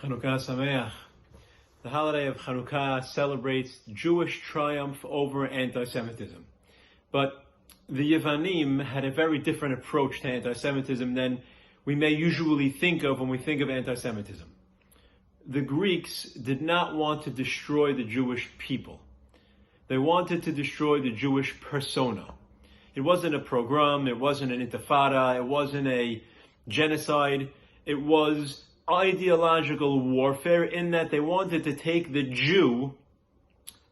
Hanukkah Sameach. The holiday of Hanukkah celebrates Jewish triumph over anti-Semitism. But the Yevanim had a very different approach to anti-Semitism than we may usually think of when we think of anti-Semitism. The Greeks did not want to destroy the Jewish people. They wanted to destroy the Jewish persona. It wasn't a pogrom, it wasn't an intifada, it wasn't a genocide. It was ideological warfare in that they wanted to take the Jew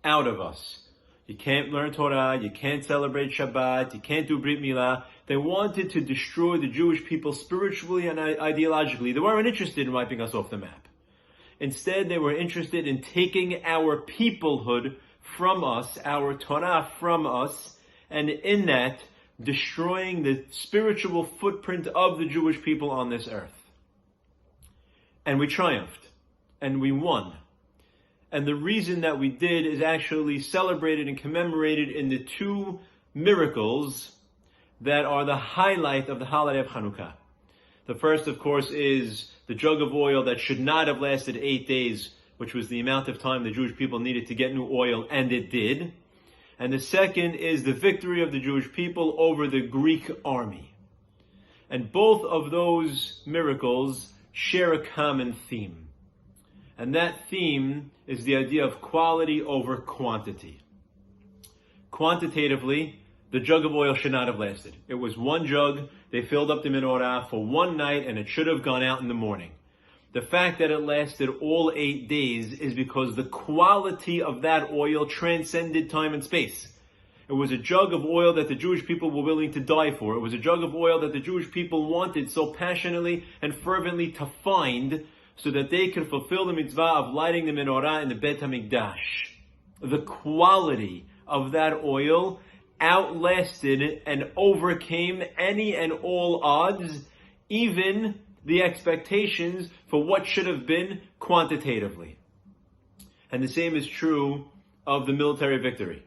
out of us. You can't learn Torah, you can't celebrate Shabbat, you can't do Brit Milah. They wanted to destroy the Jewish people spiritually and ideologically. They weren't interested in wiping us off the map. Instead, they were interested in taking our peoplehood from us, our Torah from us, and in that, destroying the spiritual footprint of the Jewish people on this earth. And we triumphed, and we won. And the reason that we did is actually celebrated and commemorated in the two miracles that are the highlight of the holiday of Hanukkah. The first, of course, is the jug of oil that should not have lasted 8 days, which was the amount of time the Jewish people needed to get new oil, and it did. And the second is the victory of the Jewish people over the Greek army. And both of those miracles share a common theme. And that theme is the idea of quality over quantity. Quantitatively, the jug of oil should not have lasted. It was one jug, they filled up the menorah for one night, and it should have gone out in the morning. The fact that it lasted all 8 days is because the quality of that oil transcended time and space. It was a jug of oil that the Jewish people were willing to die for. It was a jug of oil that the Jewish people wanted so passionately and fervently to find so that they could fulfill the mitzvah of lighting the menorah in the Beit HaMikdash. The quality of that oil outlasted and overcame any and all odds, even the expectations for what should have been quantitatively. And the same is true of the military victory.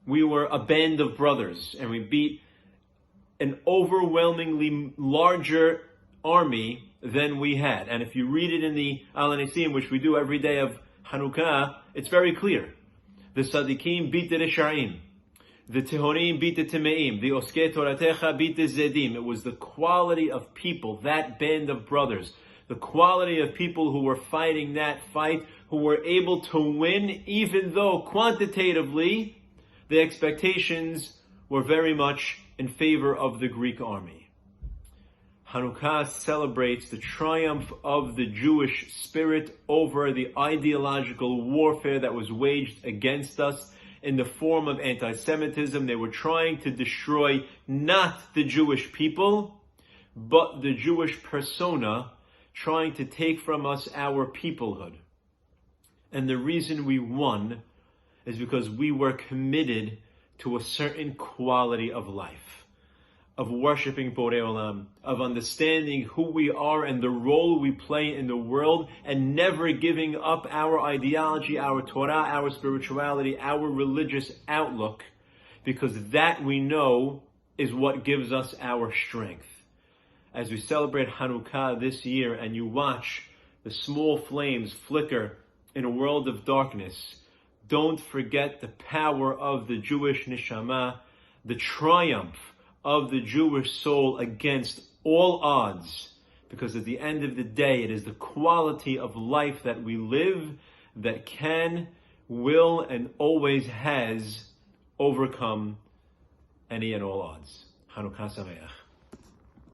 We were a band of brothers, and we beat an overwhelmingly larger army than we had. And if you read it in the Al Nesim, which we do every day of Hanukkah, it's very clear. The Tzadikim beat the Reshaim. The Tehonim beat the Timeim. The Oskei Toratecha beat the Zedim. It was the quality of people, that band of brothers, the quality of people who were fighting that fight, who were able to win, even though quantitatively the expectations were very much in favor of the Greek army. Hanukkah celebrates the triumph of the Jewish spirit over the ideological warfare that was waged against us in the form of anti-Semitism. They were trying to destroy not the Jewish people, but the Jewish persona, trying to take from us our peoplehood. And the reason we won is because we were committed to a certain quality of life, of worshiping Borei Olam, of understanding who we are and the role we play in the world, and never giving up our ideology, our Torah, our spirituality, our religious outlook, because that we know is what gives us our strength. As we celebrate Hanukkah this year and you watch the small flames flicker in a world of darkness, don't forget the power of the Jewish neshama, the triumph of the Jewish soul against all odds. Because at the end of the day, it is the quality of life that we live that can, will, and always has overcome any and all odds. Hanukkah Sameach.